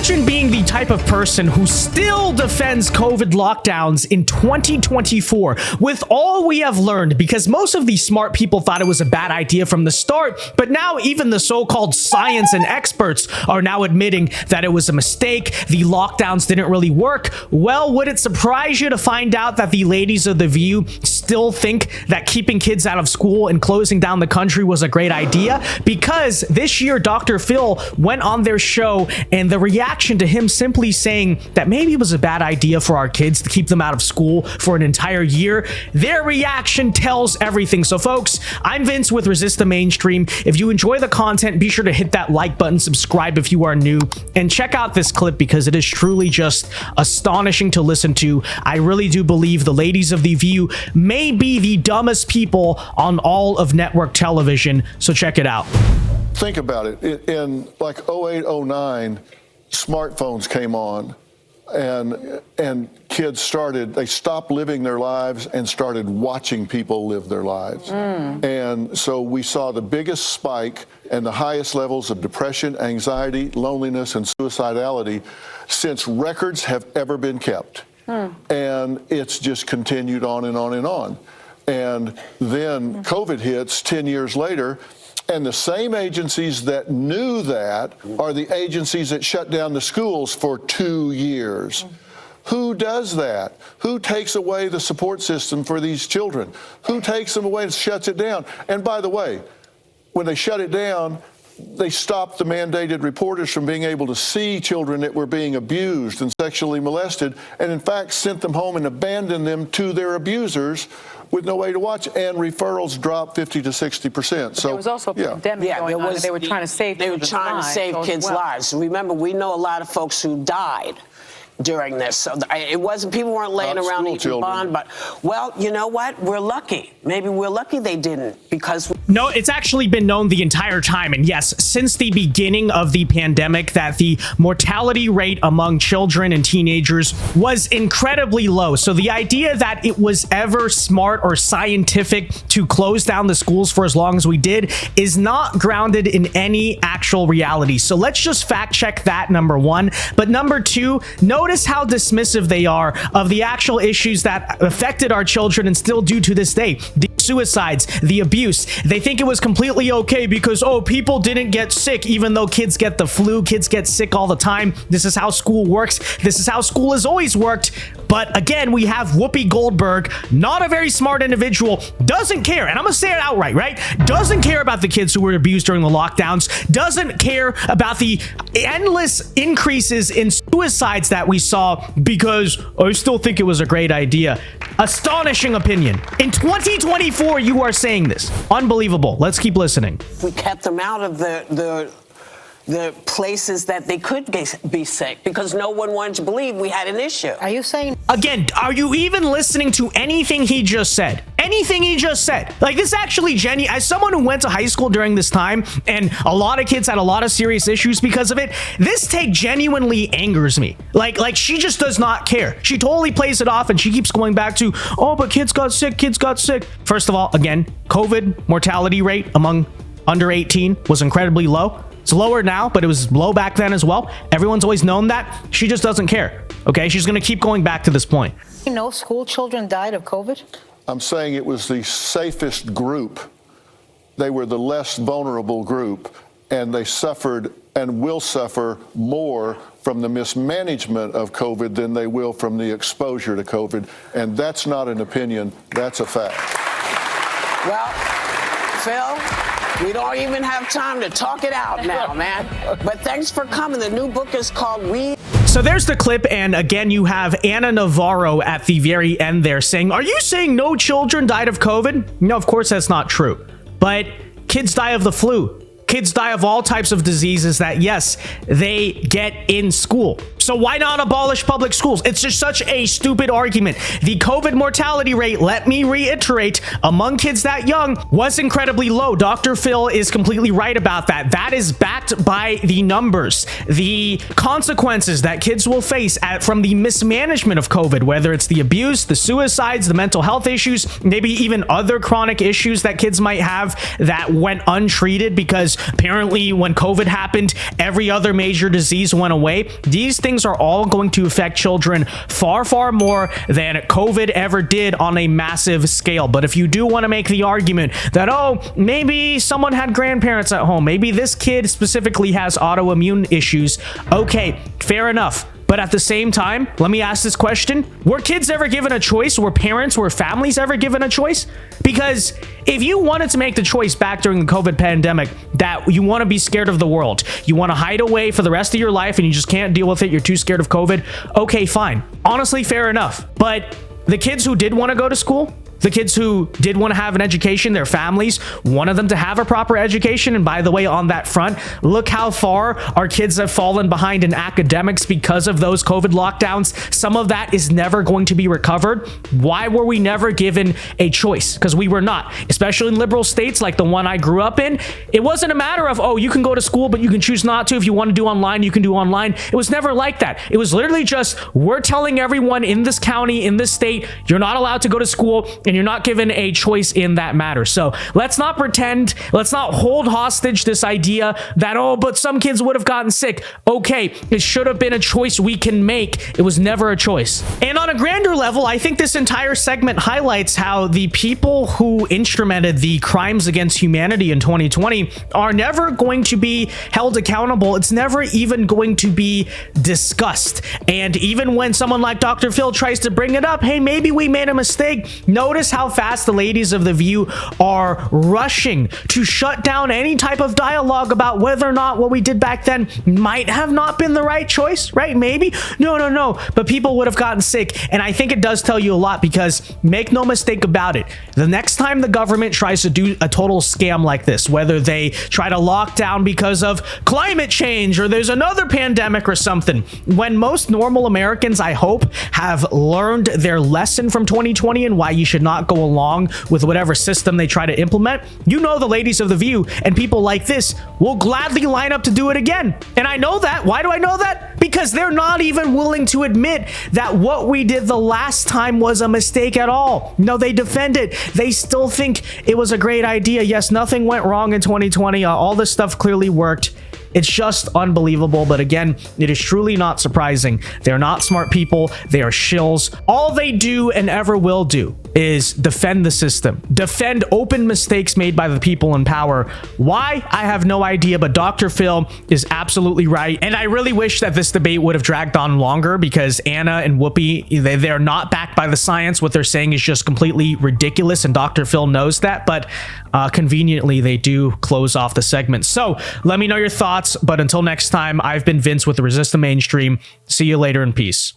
Imagine being the type of person who still defends COVID lockdowns in 2024 with all we have learned, because most of these smart people thought it was a bad idea from the start, but now even the so-called science and experts are now admitting that it was a mistake. The lockdowns didn't really work. Well, would it surprise you to find out that the ladies of The View still think that keeping kids out of school and closing down the country was a great idea? Because this year, Dr. Phil went on their show, and the reaction to him simply saying that maybe it was a bad idea for our kids to keep them out of school for an entire year, their reaction tells everything. So folks, I'm Vince with Resist the Mainstream. If you enjoy the content, be sure to hit that like button, subscribe if you are new, and check out this clip because it is truly just astonishing to listen to. I really do believe the ladies of The View may be the dumbest people on all of network television, so check it out. Think about it. In like 08, 09, smartphones came on, and kids stopped living their lives and started watching people live their lives. And so we saw the biggest spike and the highest levels of depression, anxiety, loneliness, and suicidality since records have ever been kept. And it's just continued on and on and on. And then COVID hits 10 years later, and the same agencies that knew that are the agencies that shut down the schools for 2 years. Who does that? Who takes away the support system for these children? Who takes them away and shuts it down? And by the way, when they shut it down, they stopped the mandated reporters from being able to see children that were being abused and sexually molested, and in fact sent them home and abandoned them to their abusers with no way to watch, and referrals dropped 50 to 60%. So there was also a pandemic going on, and they were trying to save kids' lives. Remember, we know a lot they folks who died during this. So it wasn't, people weren't laying around eating bond, but, well, you know what? We're lucky. Maybe we're lucky they didn't, because... No, it's actually been known the entire time. And yes, since the beginning of the pandemic, that the mortality rate among children and teenagers was incredibly low. So the idea that it was ever smart or scientific to close down the schools for as long as we did is not grounded in any actual reality. So let's just fact check that, number one. But number two, notice how dismissive they are of the actual issues that affected our children and still do to this day. The suicides, the abuse. They think it was completely okay because, oh, people didn't get sick, even though kids get the flu, kids get sick all the time. This is how school works. This is how school has always worked. But again, we have Whoopi Goldberg, not a very smart individual, doesn't care, and I'm gonna say it outright, right? Doesn't care about the kids who were abused during the lockdowns, doesn't care about the endless increases in suicides that we saw because I still think it was a great idea. Astonishing opinion. In 2024, you are saying this. Unbelievable. Let's keep listening. We kept them out of the places that they could be sick because no one wanted to believe we had an issue. Are you saying... Again, are you even listening to anything he just said? Anything he just said? Like, this actually, Jenny, as someone who went to high school during this time, and a lot of kids had a lot of serious issues because of it, this take genuinely angers me. Like she just does not care. She totally plays it off, and she keeps going back to, oh, but kids got sick, kids got sick. First of all, again, COVID mortality rate among under 18 was incredibly low. It's lower now, but it was low back then as well. Everyone's always known that. She just doesn't care. Okay, she's going to keep going back to this point. You know, school children died of COVID? I'm saying it was the safest group. They were the less vulnerable group, and they suffered and will suffer more from the mismanagement of COVID than they will from the exposure to COVID. And that's not an opinion, that's a fact. Well, Phil, we don't even have time to talk it out now, man. But thanks for coming. The new book is called So there's the clip, and again, you have Anna Navarro at the very end there saying, are you saying no children died of COVID? No, of course that's not true. But kids die of the flu. Kids die of all types of diseases that, yes, they get in school. So why not abolish public schools? It's just such a stupid argument. The COVID mortality rate, let me reiterate, among kids that young was incredibly low. Dr. Phil is completely right about that. That is backed by the numbers. The consequences that kids will face from the mismanagement of COVID, whether it's the abuse, the suicides, the mental health issues, maybe even other chronic issues that kids might have that went untreated because lockdowns. Apparently, when COVID happened, every other major disease went away. These things are all going to affect children far, far more than COVID ever did on a massive scale. But if you do want to make the argument that, oh, maybe someone had grandparents at home, maybe this kid specifically has autoimmune issues, okay, fair enough. But at the same time, let me ask this question. Were kids ever given a choice? Were families ever given a choice? Because if you wanted to make the choice back during the COVID pandemic that you want to be scared of the world, you want to hide away for the rest of your life and you just can't deal with it, you're too scared of COVID, okay, fine. Honestly, fair enough. But the kids who did want to go to school, the kids who did want to have an education, their families wanted them to have a proper education. And by the way, on that front, look how far our kids have fallen behind in academics because of those COVID lockdowns. Some of that is never going to be recovered. Why were we never given a choice? Because we were not, especially in liberal states like the one I grew up in. It wasn't a matter of, oh, you can go to school, but you can choose not to. If you want to do online, you can do online. It was never like that. It was literally just, we're telling everyone in this county, in this state, you're not allowed to go to school, and you're not given a choice in that matter. So let's not pretend, let's not hold hostage this idea that, oh, but some kids would have gotten sick. Okay, it should have been a choice we can make. It was never a choice. And on a grander level, I think this entire segment highlights how the people who instrumented the crimes against humanity in 2020 are never going to be held accountable. It's never even going to be discussed. And even when someone like Dr. Phil tries to bring it up, hey, maybe we made a mistake. Notice how fast the ladies of The View are rushing to shut down any type of dialogue about whether or not what we did back then might have not been the right choice, right? Maybe. No. But people would have gotten sick. And I think it does tell you a lot, because make no mistake about it, the next time the government tries to do a total scam like this, whether they try to lock down because of climate change or there's another pandemic or something, when most normal Americans, I hope, have learned their lesson from 2020 and why you should not go along with whatever system they try to implement, you know the ladies of The View and people like this will gladly line up to do it again. And I know that. Why do I know that? Because they're not even willing to admit that what we did the last time was a mistake at all. No, they defend it. They still think it was a great idea. Yes, nothing went wrong in 2020. All this stuff clearly worked. It's just unbelievable. But again, it is truly not surprising. They're not smart people. They are shills. All they do and ever will do is defend the system, defend open mistakes made by the people in power. Why? I have no idea, but Dr. Phil is absolutely right. And I really wish that this debate would have dragged on longer, because Anna and Whoopi, they're not backed by the science. What they're saying is just completely ridiculous, and Dr. Phil knows that, but conveniently, they do close off the segment. So let me know your thoughts, but until next time, I've been Vince with the Resist the Mainstream. See you later, and peace.